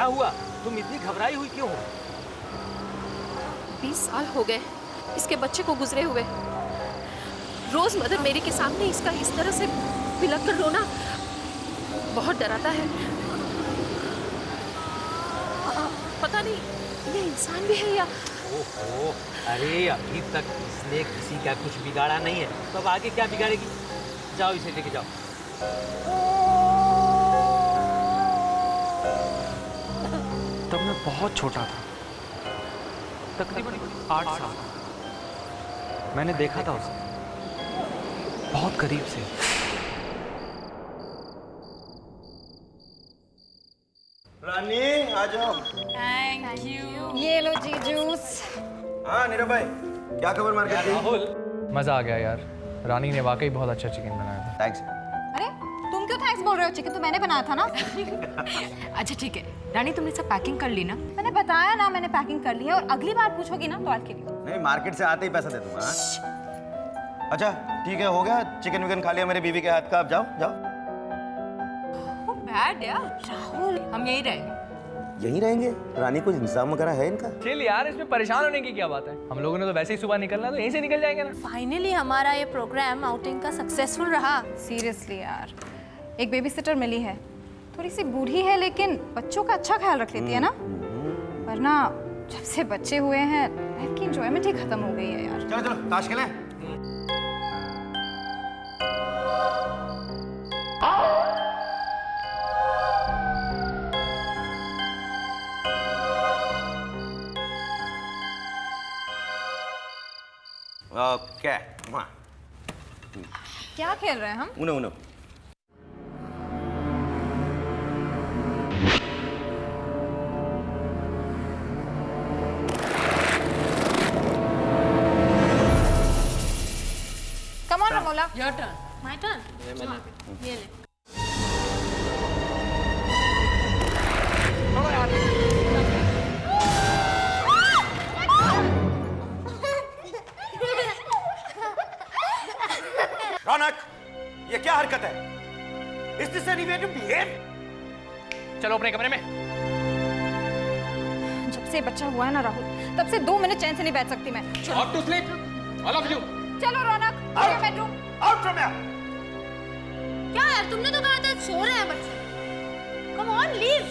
हुआ? तुम इतनी घबराई हुई क्यों हो? 20 साल हो गए इसके बच्चे को गुजरे हुए। रोज मदर मेरी के सामने इसका इस तरह से बिलख कर रोना बहुत डराता है। पता नहीं ये इंसान भी है या। ओहो, अरे अभी तक इसने किसी का कुछ बिगाड़ा नहीं है, तो अब आगे क्या बिगाड़ेगी? जाओ इसे लेके जाओ। तब मैं बहुत छोटा था, तकरीबन 8 साल। मैंने देखा था उसे बहुत करीब से। रानी आ जाओ। Thank you. ये लो जी जूस। हाँ नीरव भाई, क्या खबर मार्केट की? राहुल, मज़ा आ गया यार, रानी ने वाकई बहुत अच्छा चिकन बनाया था। थैंक्स। अरे तुम क्यों थैंक्स बोल रहे हो? चिकन तो मैंने बनाया था ना। अच्छा ठीक है, रानी तुमने सब पैकिंग कर ली ना? मैंने बताया ना, मैंने पैकिंग कर ली है, और अगली बार पूछोगी ना तो के लिए। नहीं, मार्केट से आते ही पैसा दे दूंगा। अच्छा ठीक है, हो गया, चिकन विकन खा लिया मेरे बीवी के हाथ का, अब जाओ जाओ। बैड यार राहुल, हम यही रहेंगे। यहीं रहेंगे? रानी कुछ इंतजाम वगैरह है इनका? चिल यार, इसमें परेशान होने की क्या बात है? हम लोगों ने तो वैसे ही सुबह निकलना है, तो यहीं से निकल जाएंगे ना। फाइनली हमारा ये प्रोग्राम आउटिंग का सक्सेसफुल रहा। सीरियसली यार, एक बेबी सिटर मिली है, थोड़ी सी बूढ़ी है लेकिन बच्चों का अच्छा ख्याल रख लेती है ना। वरना जब से बच्चे हुए हैं लाइफ की एंजॉयमेंट ही खत्म हो गई है यार। चलो चलो ताश खेलें। ओके, क्या खेल रहे हैं हम? Uno Uno. Come on Ramola. Your turn. My turn. ये ले। रौनक, ये क्या हरकत है? Is this any way to behave? चलो अपने कमरे में। जब से बच्चा हुआ है ना राहुल, तब से 2 मिनट चैन से नहीं बैठ सकती मैं। Out to sleep, all of you. चलो रौनक, बेडरूम। Out from here! क्या यार, तुमने तो कहा था सो रहे हैं बच्चे। Come on leave.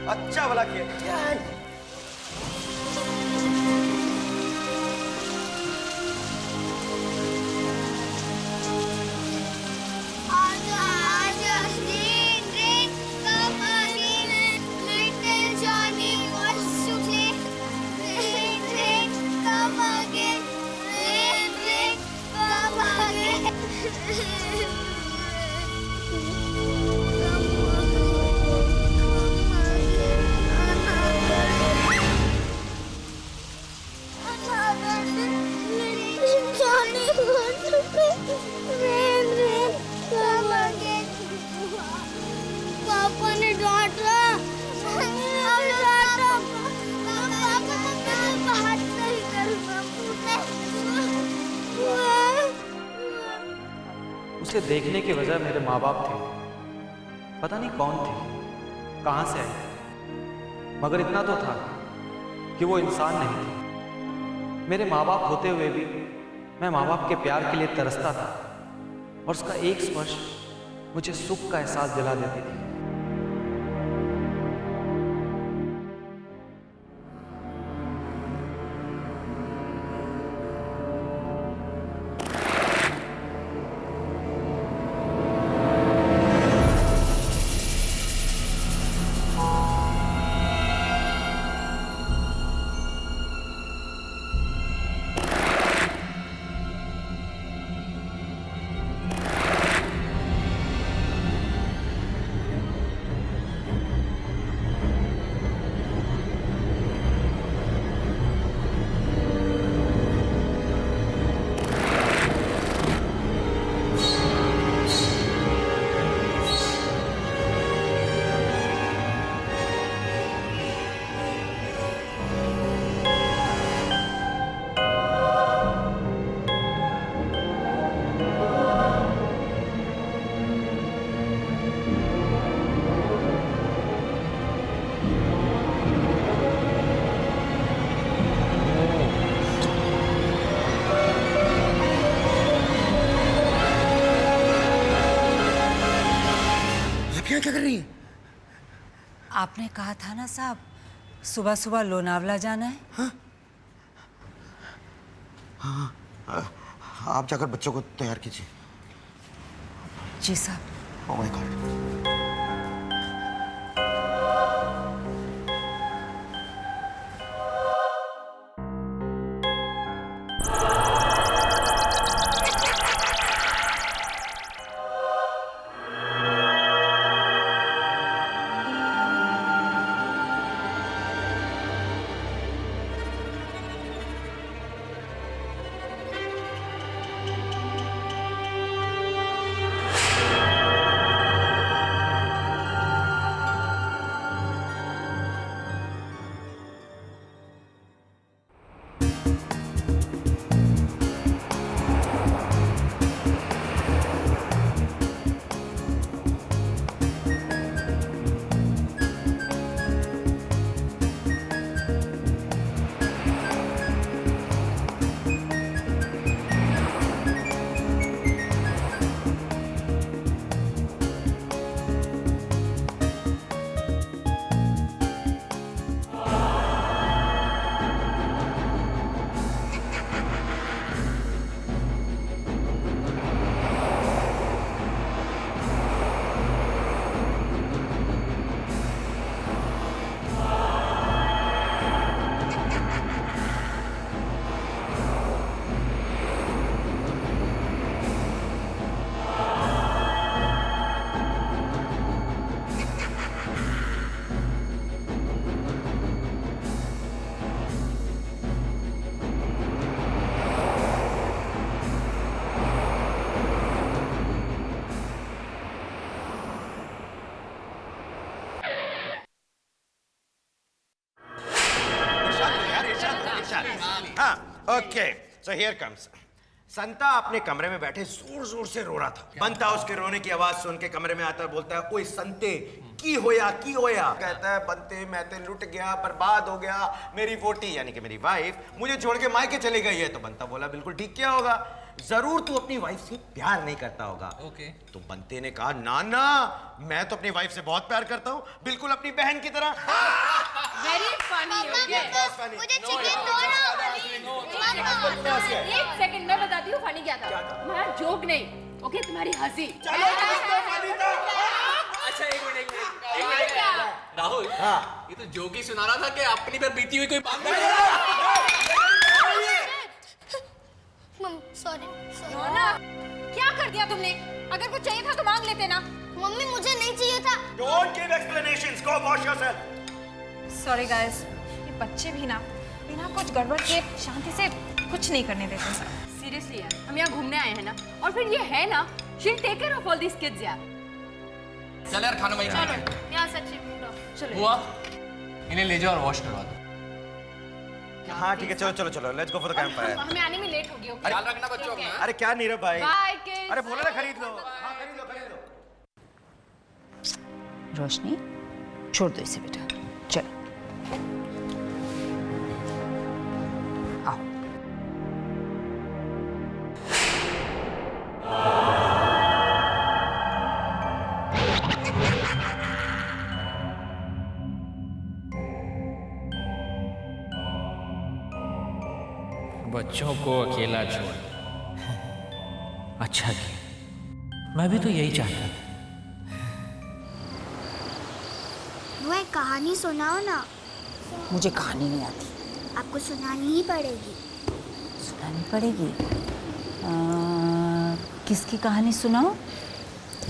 अच्छा भला किया। क्या है? पापा ने डांटा। बात नहीं करूँगा। उसे देखने की वजह मेरे माँ बाप थे। पता नहीं कौन थे, कहाँ से आए, मगर इतना तो था कि वो इंसान नहीं थे। मेरे माँ बाप होते हुए भी मैं माँ बाप के प्यार के लिए तरसता था, और उसका एक स्पर्श मुझे सुख का एहसास दिला देती थी। यहाँ क्या कर रही है? आपने कहा था ना साहब, सुबह सुबह लोनावला जाना है। हाँ, आप जाकर बच्चों को तैयार कीजिए। जी साहब। Oh my God. हाँ, ओके, सो हियर कम्स। संता अपने कमरे में बैठे जोर जोर से रो रहा था। बंता उसके रोने की आवाज सुन के कमरे में आता है, बोलता है, ओए संते की होया। कहता है, बंते मैं तो लुट गया, बर्बाद हो गया, मेरी वोटी यानी कि मेरी वाइफ मुझे छोड़ के मायके चली गई है। तो बंता बोला, बिल्कुल ठीक किया होगा, जरूर तू अपनी वाइफ से प्यार नहीं करता होगा। ओके। तो बंते ने कहा, ना ना, मैं तो अपनी वाइफ से बहुत प्यार करता हूँ, बिल्कुल अपनी बहन की तरह। Very funny. मुझे चिकन दो ना। एक सेकंड मैं बताती हूँ फनी क्या था। तुम्हारा जोक नहीं, ओके, तुम्हारी हंसी। अच्छा एक मिनट राहुल, ये तो जोक ही सुना रहा था कि अपनी पर बीती हुई कोई बात सॉरी। क्या कर दिया तुमने? अगर कुछ चाहिए था तो मांग लेते ना। मम्मी मुझे नहीं चाहिए था। Don't give explanations. Go wash yourself. Sorry guys, ये बच्चे भी ना बिना कुछ गड़बड़ के शांति से कुछ नहीं करने देते सर। सीरियसली यार, हम यहाँ घूमने आए हैं ना, और फिर ये है ना, she'll take care of all these kids यार। चल यार, खाना वहीं खाना है। यहाँ सच्ची चलो हुआ, इन्हें ले जाओ और वॉश करवा दो। हाँ ठीक है, चलो चलो चलो, let's go for the campfire. हमें आने में लेट हो गया। ख्याल रखना बच्चों अपना। अरे क्या नीरव भाई, बाय किड्स। अरे बोला ना खरीद लो। हाँ खरीद लो खरीद लो। रोशनी, छोड़ दो इसे बेटा, चलो आओ। बच्चों को अकेला छोड़। अच्छा किया, मैं भी तो यही चाहता था। वो एक कहानी सुनाओ ना। मुझे कहानी नहीं आती। आपको सुनानी ही पड़ेगी। सुनानी पड़ेगी? किसकी कहानी सुनाओ?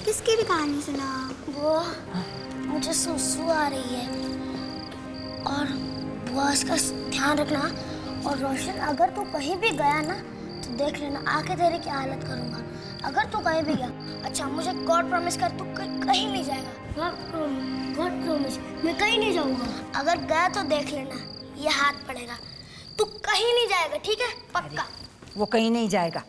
किसकी भी कहानी सुनाओ। वो मुझे सुसु आ रही है और वो उसका ध्यान रखना। और रोशन, अगर तू कहीं भी गया ना तो देख लेना, आके तेरी क्या हालत करूँगा अगर तू कहीं भी गया। अच्छा मुझे गॉड प्रॉमिस कर, तू कहीं नहीं जाएगा। गॉड प्रॉमिस, मैं कहीं नहीं जाऊँगा। अगर गया तो देख लेना, ये हाथ पड़ेगा, तू कहीं नहीं जाएगा, ठीक है? पक्का। वो कहीं नहीं जाएगा।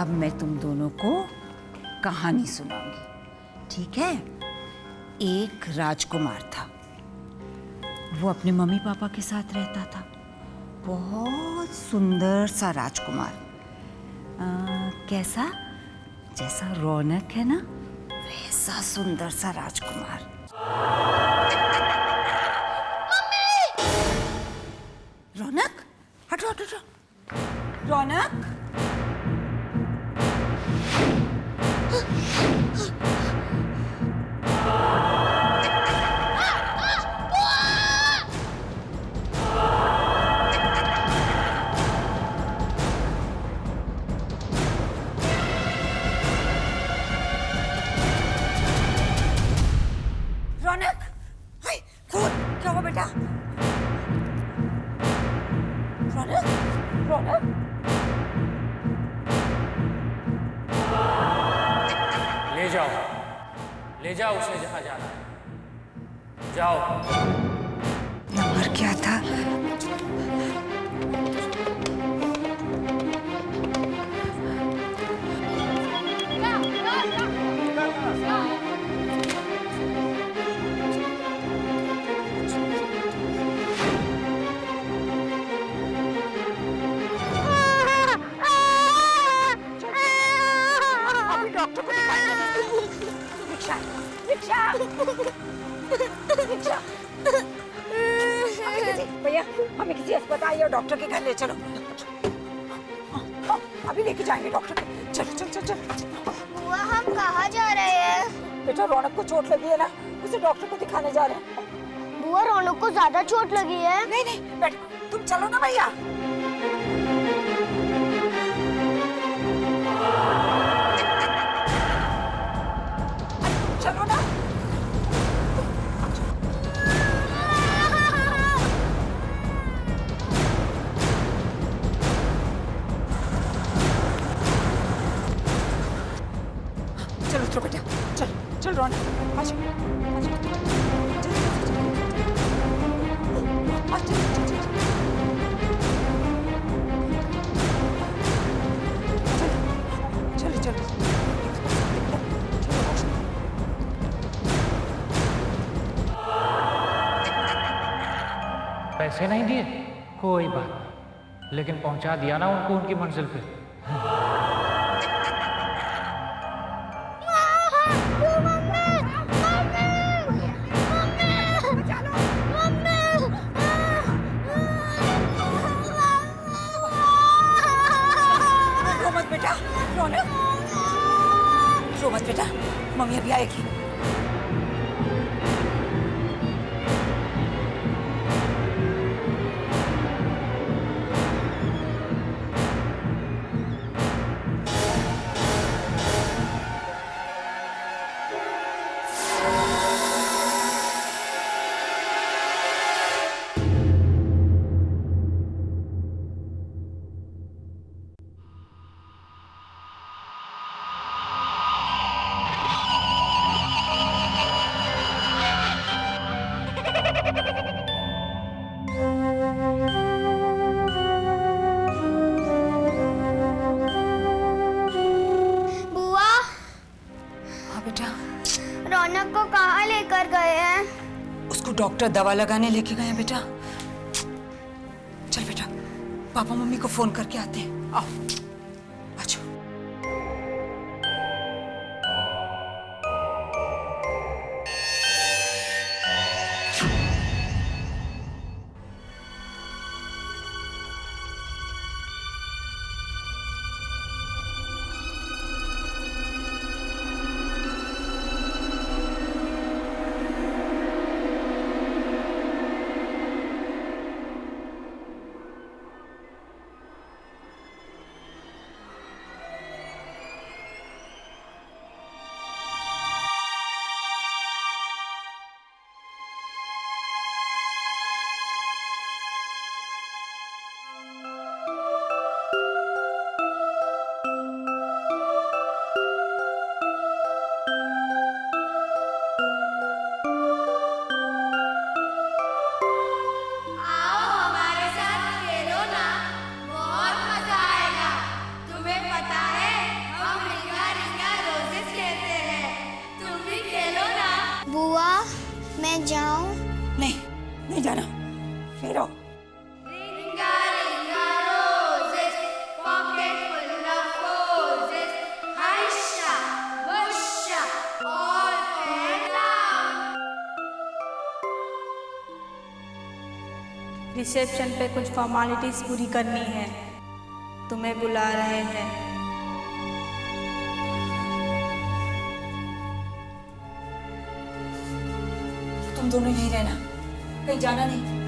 अब मैं तुम दोनों को कहानी सुनाऊंगी, ठीक है? एक राजकुमार था, वो अपने मम्मी पापा के साथ रहता था बहुत सुंदर सा राजकुमार। कैसा? जैसा रौनक है ना, वैसा सुंदर सा राजकुमार। रौनक, हटो हटो हटो। रौनक, रौनक, हाय, खून, क्या हुआ बेटा? रौनक, रौनक, ले जाओ उसे जहाँ जाना है। जाओ। नंबर क्या था? भैया, हमें किसी अस्पताल या डॉक्टर के घर ले चलो। अभी लेके जाएंगे डॉक्टर के। चलो चलो चलो चलो। बुआ हम कहाँ जा रहे हैं? बेटा, रौनक को चोट लगी है ना, उसे डॉक्टर को दिखाने जा रहे हैं। बुआ रौनक को ज्यादा चोट लगी है? नहीं नहीं बेटा, तुम चलो ना भैया। चलो ना। चलो उतरो बेटा, चल चल रौनक, आ जाओ आ जाओ, चलो चलो चलो। पैसे नहीं दिए कोई बात नहीं, लेकिन पहुंचा दिया ना उनको उनकी मंजिल पे। रो मत बेटा, रौनक, रो मत बेटा, मम्मी अभी आएगी। बुआ हाँ बेटा, रौनक को कहाँ लेकर गए हैं? उसको डॉक्टर दवा लगाने लेके गए हैं बेटा। चल बेटा, पापा मम्मी को फोन करके आते हैं। आओ आ जाओ। बुआ मैं जाऊं? नहीं नहीं जाना, फेरो। रिंगा रिसेप्शन पे कुछ फॉर्मेलिटीज पूरी करनी है, तुम्हें बुला रहे हैं। तुम दोनों यहीं रहना, कहीं जाना नहीं।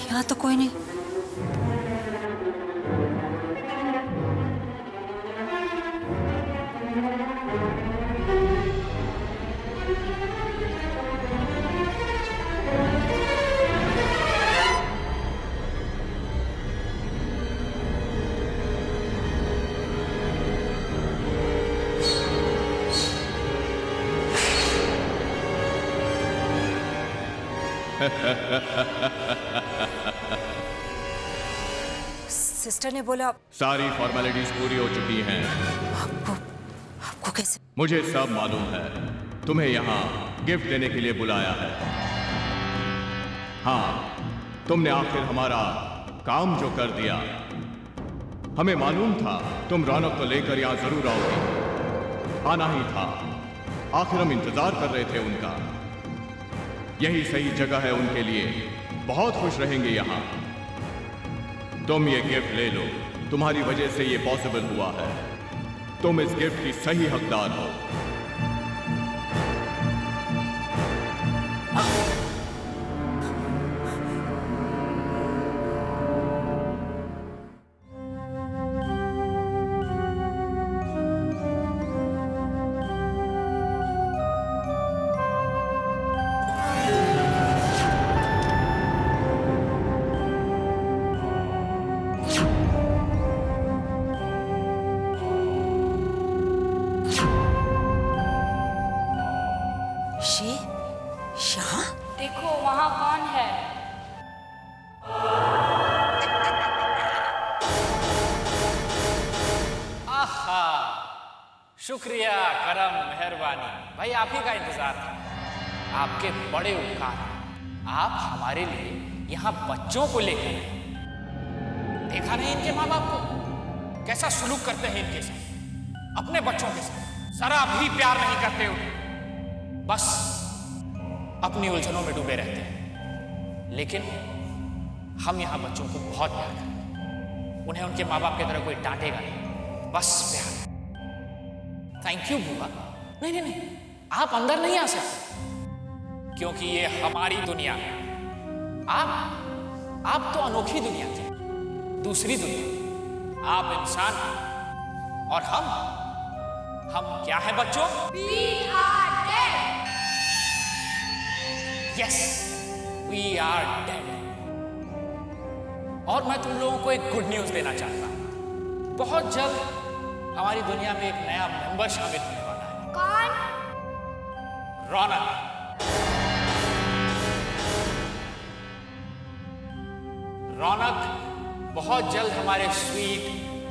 यहाँ तो कोई नहीं। सिस्टर ने बोला सारी फॉर्मेलिटीज पूरी हो चुकी हैं। आपको कैसे? मुझे सब मालूम है। तुम्हें यहाँ गिफ्ट देने के लिए बुलाया है। हाँ, तुमने आखिर हमारा काम जो कर दिया। हमें मालूम था तुम रौनक को लेकर यहाँ जरूर आओगे। आना ही था। आखिर हम इंतजार कर रहे थे उनका। यही सही जगह है उनके लिए। बहुत खुश रहेंगे यहाँ। तुम ये गिफ्ट ले लो। तुम्हारी वजह से ये पॉसिबल हुआ है। तुम इस गिफ्ट की सही हकदार हो। देखो वहाँ कौन है? आहा, शुक्रिया, करम, मेहरबानी। भाई आप ही का इंतजार था। आपके बड़े उपकार। आप हमारे लिए यहाँ बच्चों को लेकर आए। देखा नहीं इनके माँ बाप को कैसा सुलूक करते हैं इनके साथ, अपने बच्चों के साथ जरा भी प्यार नहीं करते उन्हें, बस अपनी उलझनों में डूबे रहते हैं। लेकिन हम यहाँ बच्चों को बहुत प्यार करते हैं। उन्हें उनके माँ बाप की तरह कोई डांटेगा नहीं, बस प्यार। थैंक यू बुआ। नहीं नहीं नहीं, आप अंदर नहीं आ सकते क्योंकि ये हमारी दुनिया है। आप तो अनोखी दुनिया थी, दूसरी दुनिया। आप इंसान हैं और हम क्या है बच्चों? Yes, we are dead. और मैं तुम लोगों को एक गुड न्यूज देना चाहता हूं। बहुत जल्द हमारी दुनिया में एक नया मेंबर शामिल होने वाला है। कौन? रौनक। रौनक बहुत जल्द हमारे स्वीट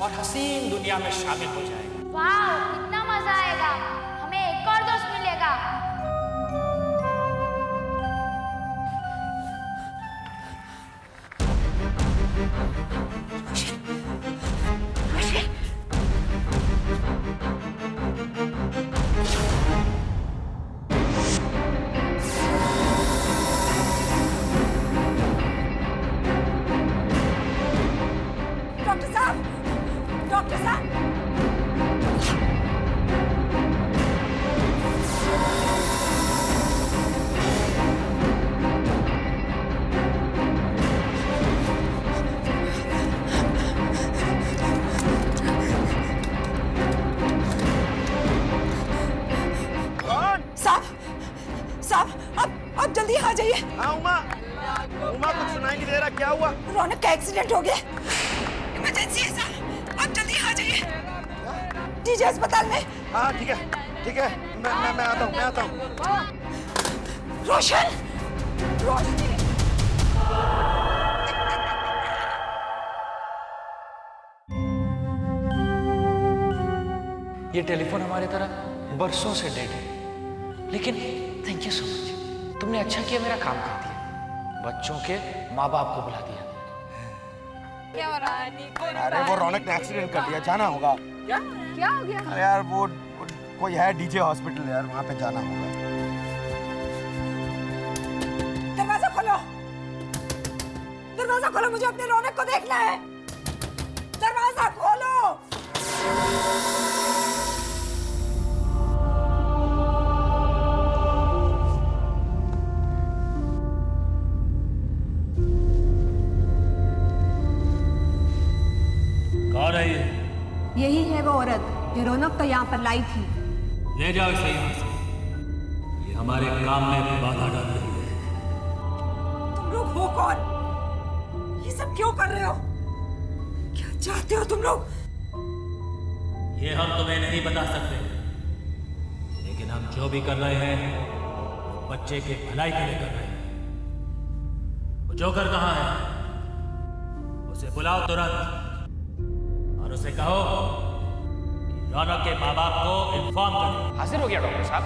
और हसीन दुनिया में शामिल हो जाएगा। वाह, कितना मजा आएगा। हमें एक और दोस्त मिलेगा। डॉक्टर साहब! रौनक का एक्सीडेंट हो गया। इमरजेंसी है साहब, आप जल्दी आ जाइए डीजे अस्पताल में। हाँ ठीक है, मैं आता हूँ। रोशन, रोशनी। ये टेलीफोन हमारे तरह बरसों से डेड है, लेकिन थैंक यू सो मच, तुमने अच्छा किया, मेरा काम कर दिया, बच्चों के माँ बाप को बुला दिया। क्या हो रहा है? अरे वो रौनक ने एक्सीडेंट कर दिया, जाना होगा। क्या हो गया? अरे यार वो कोई है डीजे हॉस्पिटल यार, वहाँ पे जाना होगा। दरवाजा खोलो, दरवाजा खोलो, मुझे अपने रौनक को देखना है। दरवाजा खोलो। कौन है ये? यही है वो औरत जो रौनक को यहाँ पर लाई थी। ले जाओ इसे यहाँ से, ये हमारे काम में बाधा डाल रही है। तुम लोग हो कौन? ये सब क्यों कर रहे हो? क्या चाहते हो तुम लोग? ये हम तुम्हें नहीं बता सकते, लेकिन हम जो भी कर रहे हैं वो बच्चे के भलाई के लिए कर रहे हैं। वो जोकर कहाँ है? उसे बुलाओ तुरंत और उसे कहो कि रौनक के माँ बाप को इन्फॉर्म करें। हाजिर हो गया डॉक्टर साहब,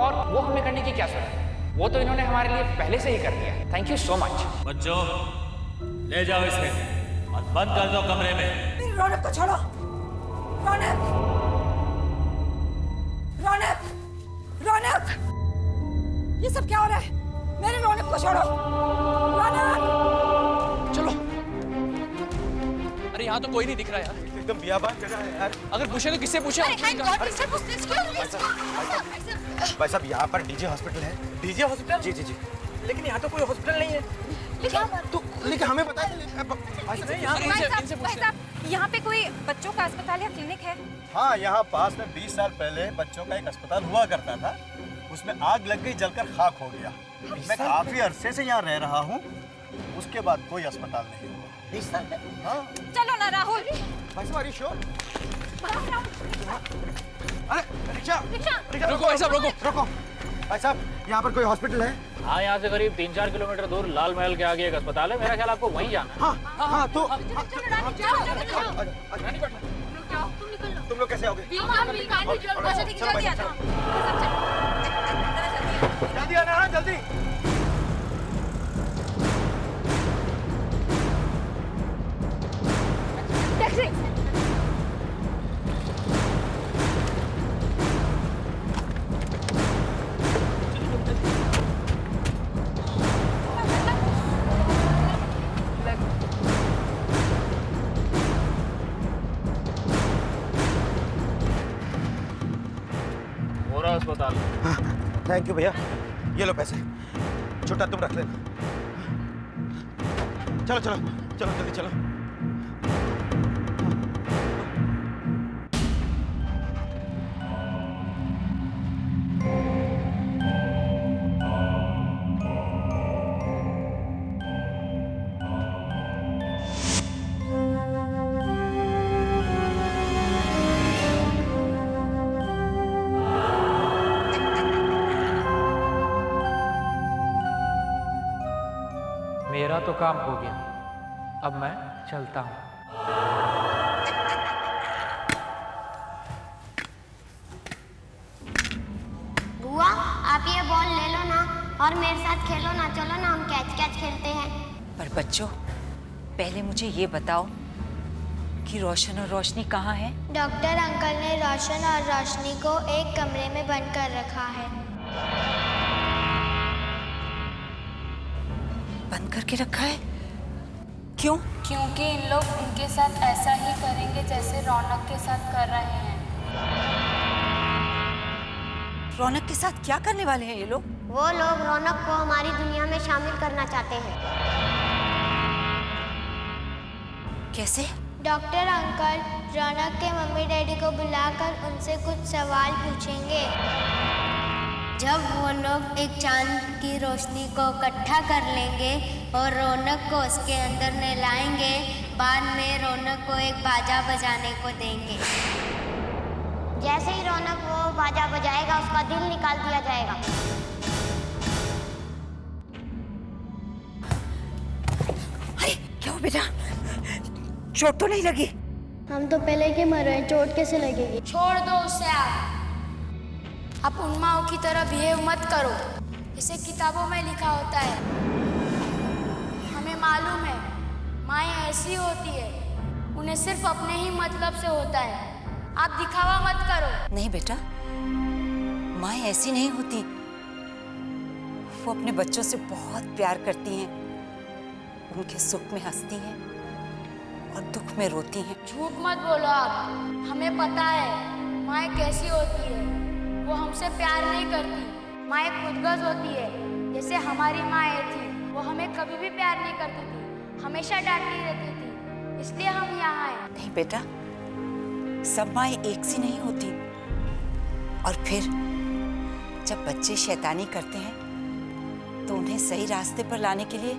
और वो हमें करने की क्या जरूरत है? वो तो इन्होंने हमारे लिए पहले से ही कर दिया। Thank you so much. बच्चों ले जाओ इसे और बंद कर दो कमरे में। मेरी रौनक को छोड़ो। रौनक, रौनक, रौनक, ये सब क्या हो रहा है? मेरी रौनक को छोड़ो। रौनक, चलो। अरे यहाँ तो कोई नहीं दिख रहा यार, एकदम बियाबान जगह है यार। अगर पूछे तो किससे पूछे? भाई साहब यहाँ पर डीजे हॉस्पिटल है। DJ hospital? जी जी जी। लेकिन यहाँ तो कोई हॉस्पिटल नहीं है। लेकिन हमें बताया यहाँ पे कोई बच्चों का अस्पताल या क्लिनिक है? हाँ, यहाँ पास में 20 साल पहले बच्चों का एक अस्पताल हुआ करता था। उसमें आग लग गई, जलकर खाक हो गया। मैं काफी अरसे से यहाँ रह रहा हूँ, उसके बाद कोई अस्पताल नहीं हुआ। 20 साल? हाँ। चलो ना राहुल। भाई साहब, श्योर? अरे रिक्शा, रुको भाई साहब, रुको। भाई साहब यहाँ पर कोई हॉस्पिटल है? हाँ, यहाँ से करीब 3-4 किलोमीटर दूर लाल महल के आगे एक अस्पताल है। मेरा ख्याल आपको वहीं जाना है। हाँ तो तुम लोग कैसे आओगे? जल्दी आना, हाँ जल्दी। अस्पताल। थैंक यू भैया, ये लो पैसे, छोटा तुम रख लेना। चलो चलो चलो जल्दी चलो। मेरा तो काम हो गया, अब मैं चलता हूँ। बुआ, आप ये बॉल ले लो ना और मेरे साथ खेलो ना। चलो ना, हम कैच कैच खेलते हैं। पर बच्चों, पहले मुझे ये बताओ कि रोशन और रोशनी कहाँ हैं? डॉक्टर अंकल ने रोशन और रोशनी को एक कमरे में बंद कर रखा है। बंद करके रखा है? क्यों? क्योंकि इन लोग उनके साथ ऐसा ही करेंगे जैसे रौनक के साथ कर रहे हैं। रौनक के साथ क्या करने वाले हैं ये लोग? वो लोग रौनक को हमारी दुनिया में शामिल करना चाहते हैं। कैसे? डॉक्टर अंकल रौनक के मम्मी डैडी को बुलाकर उनसे कुछ सवाल पूछेंगे। जब वो लोग एक चांद की रोशनी को इकट्ठा कर लेंगे और रौनक को उसके अंदर नहलाएंगे, बाद में रौनक को एक बाजा बजाने को देंगे। जैसे ही रौनक वो बाजा बजाएगा उसका दिल निकाल दिया जाएगा। अरे क्या हो बेटा, चोट तो नहीं लगी? हम तो पहले के मर रहे हैं, चोट कैसे लगेगी? छोड़ दो उसे आप उन माओ की तरह बिहेव मत करो, इसे किताबों में लिखा होता है। हमें मालूम है माएँ ऐसी होती है, उन्हें सिर्फ अपने ही मतलब से होता है। आप दिखावा मत करो। नहीं बेटा, माएँ ऐसी नहीं होती। वो अपने बच्चों से बहुत प्यार करती हैं, उनके सुख में हंसती हैं और दुख में रोती हैं। झूठ मत बोलो आप, हमें पता है माएँ कैसी होती है। वो हमसे प्यार नहीं करती, माँ एक खुदगर्ज होती है। जैसे हमारी माँ थी, वो हमें कभी भी प्यार नहीं करती थी, हमेशा डांटती रहती थी, इसलिए हम यहाँ आए। नहीं बेटा, सब माएँ एक सी नहीं होती। और फिर जब बच्चे शैतानी करते हैं तो उन्हें सही रास्ते पर लाने के लिए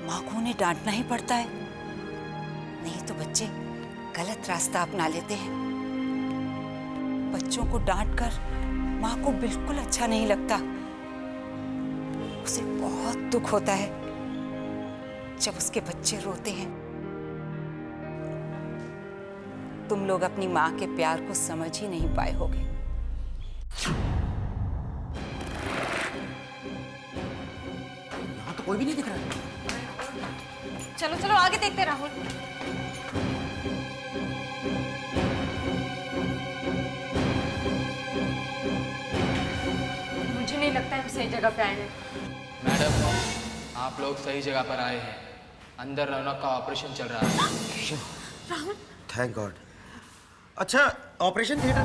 माँ को उन्हें डांटना ही पड़ता है, नहीं तो बच्चे गलत रास्ता अपना लेते हैं। बच्चों को डांटकर माँ को बिल्कुल अच्छा नहीं लगता। उसे बहुत दुख होता है जब उसके बच्चे रोते हैं। तुम लोग अपनी माँ के प्यार को समझ ही नहीं पाए होगे। यहाँ तो कोई भी नहीं दिख रहा। चलो चलो आगे देखते राहुल। मुझे नहीं लगता हम सही जगह पे आए हैं। मैडम, आप लोग सही जगह पर आए हैं। अंदर रौनक का ऑपरेशन चल रहा है। Rahul, thank God. अच्छा, ऑपरेशन थिएटर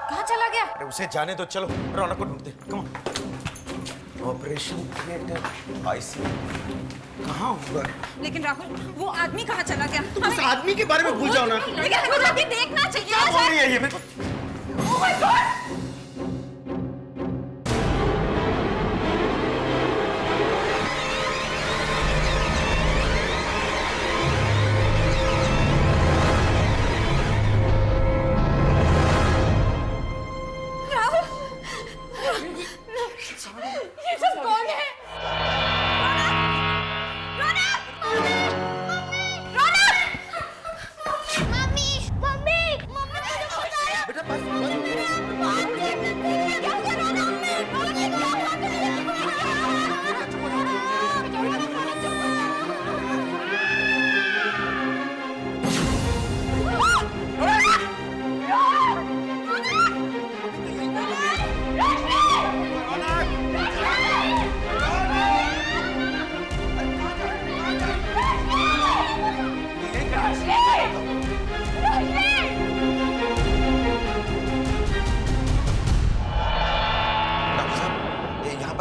कहाँ चला गया? अरे उसे जाने दो, चलो रौनक को ढूंढते। Come on. Operation theatre ICU कहाँ होगा? लेकिन राहुल, वो आदमी कहाँ चला गया? तुम उस आदमी के बारे में भूल जाओ ना। लेकिन हमें जाके देखना चाहिए। क्या बोल रही है ये? Oh my God! ये सब कौन है?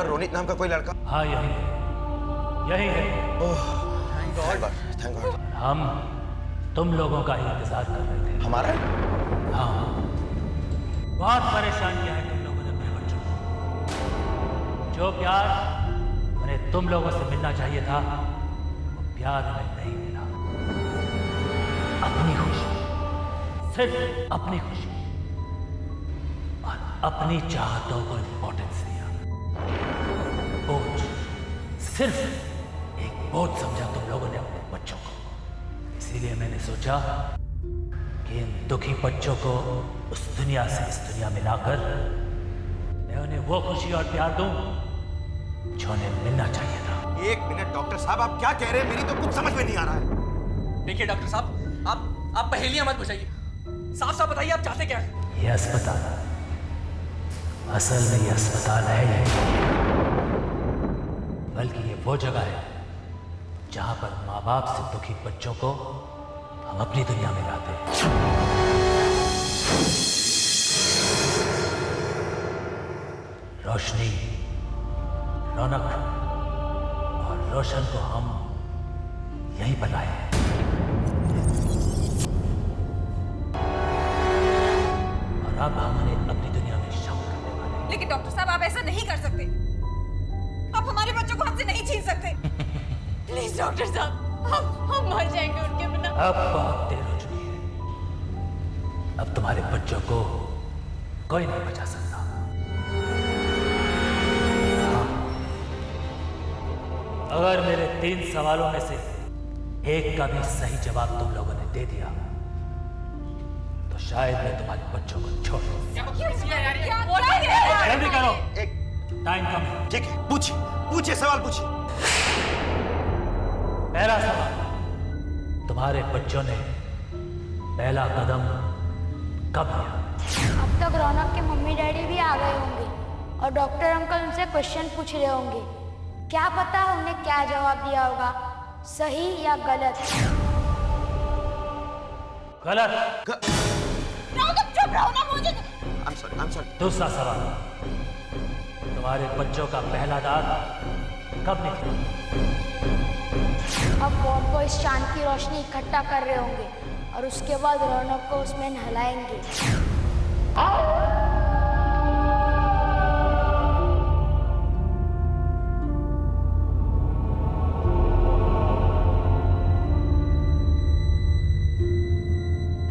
रोनित नाम का कोई लड़का? हाँ, यही है। ओह, थैंक गॉड। हम तुम लोगों का ही इंतजार कर रहे थे। हमारा? हाँ, बहुत परेशान किया है तुम लोगों ने अपने बच्चों को। जो प्यार उन्हें तुम लोगों से मिलना चाहिए था, वो प्यार उन्हें नहीं मिला। अपनी खुशी, सिर्फ अपनी खुशी और अपनी चाहतों को इंपॉर्टेंस दिया। बोझ, सिर्फ एक बोझ समझा तुम लोगों ने अपने बच्चों को। इसीलिए मैंने सोचा कि इन दुखी बच्चों को उस दुनिया से इस दुनिया में लाकर मैं उन्हें वो खुशी और प्यार दूं जो उन्हें मिलना चाहिए था। एक मिनट डॉक्टर साहब, आप क्या कह रहे हैं? मेरी तो कुछ समझ में नहीं आ रहा है। देखिए डॉक्टर साहब, आप पहेलियां मत बुझाइए। साफ साफ बताइए आप चाहते क्या हैं? ये अस्पताल, असल में ये अस्पताल है नहीं, बल्कि ये वो जगह है जहां पर माँ बाप से दुखी बच्चों को हम अपनी दुनिया में लाते हैं। रोशनी, रौनक और रोशन को हम यहीं पर लाए हैं। और अब हम उन्हें अपनी दुनिया में शामिल करने वाले हैं। डॉक्टर साहब, हम मर जाएंगे उनके बिना। अब बहुत देर हो चुकी है। अब तुम्हारे बच्चों को कोई नहीं बचा सकता। हाँ, अगर मेरे 3 सवालों में से एक का भी सही जवाब तुम लोगों ने दे दिया तो शायद मैं तुम्हारे बच्चों को छोड़ दूं। जल्दी करो, एक टाइम कम है। ठीक है, पूछिए पूछिए, सवाल पूछिए। पहला सवाल, तुम्हारे बच्चों ने पहला कदम कब लिया? अब तक रौनक के मम्मी डैडी भी आ गए होंगे और डॉक्टर अंकल उनसे क्वेश्चन पूछ रहे होंगे। क्या पता उन्हें क्या जवाब दिया होगा, सही या गलत। गलत। चुप रहो ना, मुझे I'm sorry. दूसरा सवाल, तुम्हारे बच्चों का पहला दांत कब निकला? अब बॉम्ब को इस चांद की रोशनी इकट्ठा कर रहे होंगे और उसके बाद रौनक को उसमें नहलाएंगे।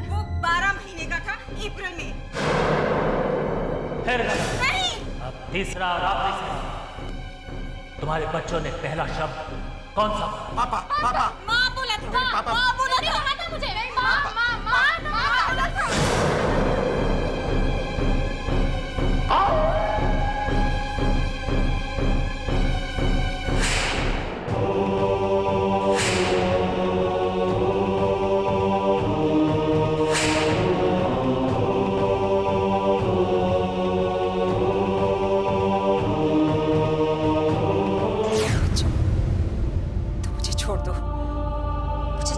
वो 12 महीने का था, अप्रैल में। फिर गलत। नहीं। अब तीसरा और आखिरी सवाल, तुम्हारे बच्चों ने पहला शब्द कौन सा? पापा। माँ बोला था। पापा। माँ बोला था मुझे। माँ बोला था।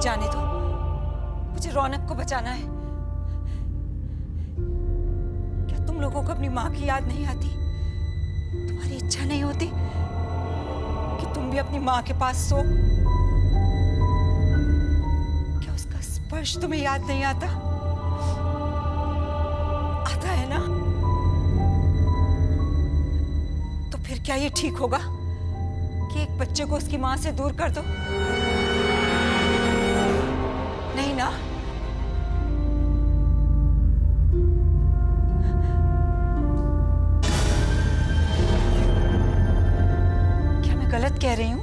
जाने दो, मुझे रौनक को बचाना है। क्या तुम लोगों को अपनी माँ की याद नहीं आती? तुम्हारी इच्छा नहीं होती कि तुम भी अपनी माँ के पास सो? क्या उसका स्पर्श तुम्हें याद नहीं आता? आता है ना? तो फिर क्या ये ठीक होगा कि एक बच्चे को उसकी माँ से दूर कर दो? नहीं ना? क्या मैं गलत कह रही हूं?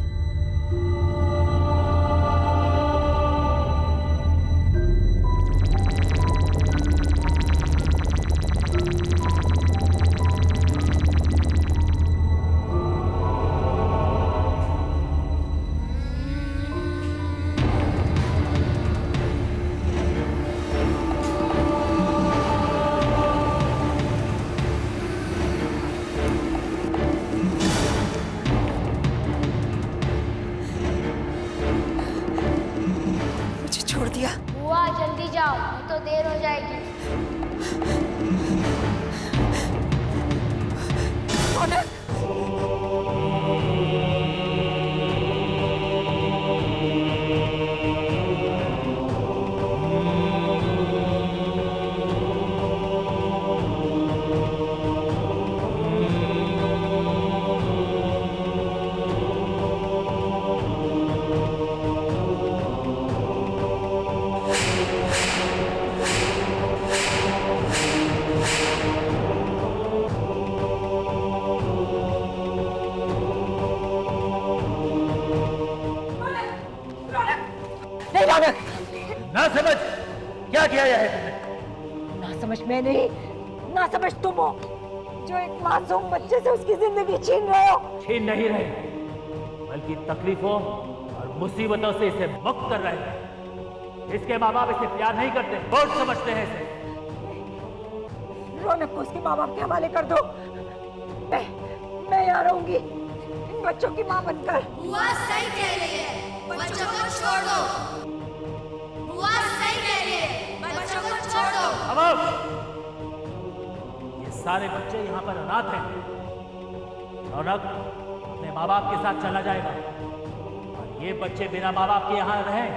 बुआ जल्दी जाओ, नहीं तो देर हो जाएगी। ना समझ क्या किया है तुमने? ना समझ मैं नहीं, ना समझ तुम हो जो एक मासूम बच्चे से उसकी जिंदगी छीन रहे हो। छीन नहीं रहे, बल्कि तकलीफों और मुसीबतों से इसे मुक्त कर रहे हैं। इसके माँ बाप इसे प्यार नहीं करते, बोझ समझते हैं इसे। रौनक को उसके माँ बाप के हवाले कर दो। मैं यहाँ रहूंगी इन बच्चों की माँ बनकर। बुआ सही कह रही है, बच्चों को छोड़ दो। बुआ सही कह रही है, बच्चों को छोड़ दो। अब ये सारे बच्चे यहाँ पर अनाथ हैं। रौनक अपने माँ बाप के साथ चला जाएगा और ये बच्चे बिना माँ बाप के यहाँ रहें,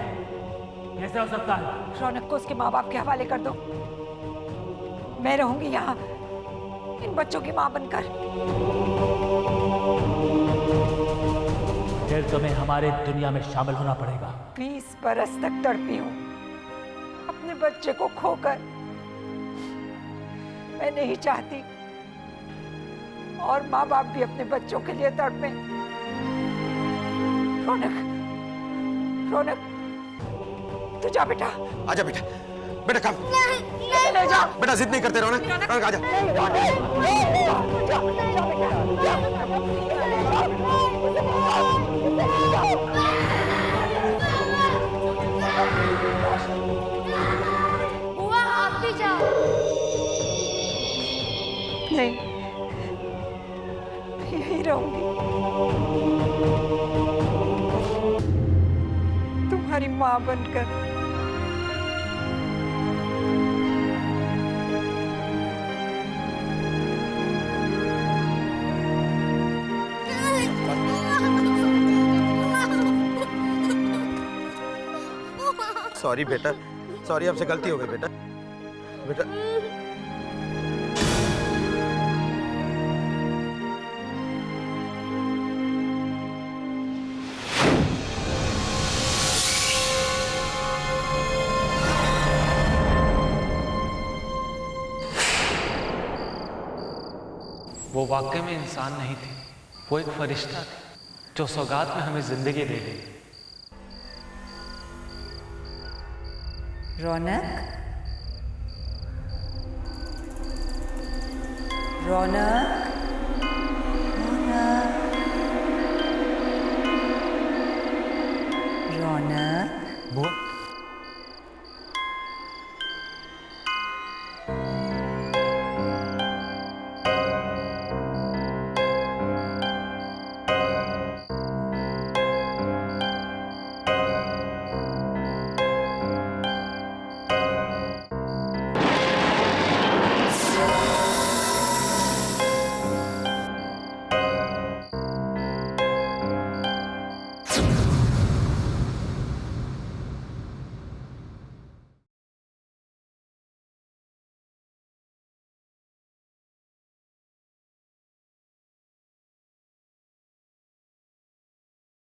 कैसे हो सकता है? रौनक को उसके माँ बाप के हवाले कर दो। मैं रहूंगी यहाँ इन बच्चों की माँ बनकर। मुझे फिर तुम्हें हमारे दुनिया में शामिल होना पड़ेगा। 20 बरस तक तड़पी हूँ अपने बच्चे को खोकर। मैं नहीं चाहती और माँ बाप भी अपने बच्चों के लिए तड़पे। रौनक, रौनक, तू जा बेटा। आजा बेटा, बेटा कम। ले जा बेटा, जिद नहीं करते रौनक। रौनक आजा। बुआ आप भी जाओ। नहीं, मैं यहीं रहूंगी। तुम्हारी माँ बनकर। सॉरी बेटा, सॉरी, आपसे गलती हो गई बेटा। बेटा वो वाकई में इंसान नहीं थे, वो एक फरिश्ता थे जो सौगात में हमें जिंदगी दे गई। रौनक, रौनक,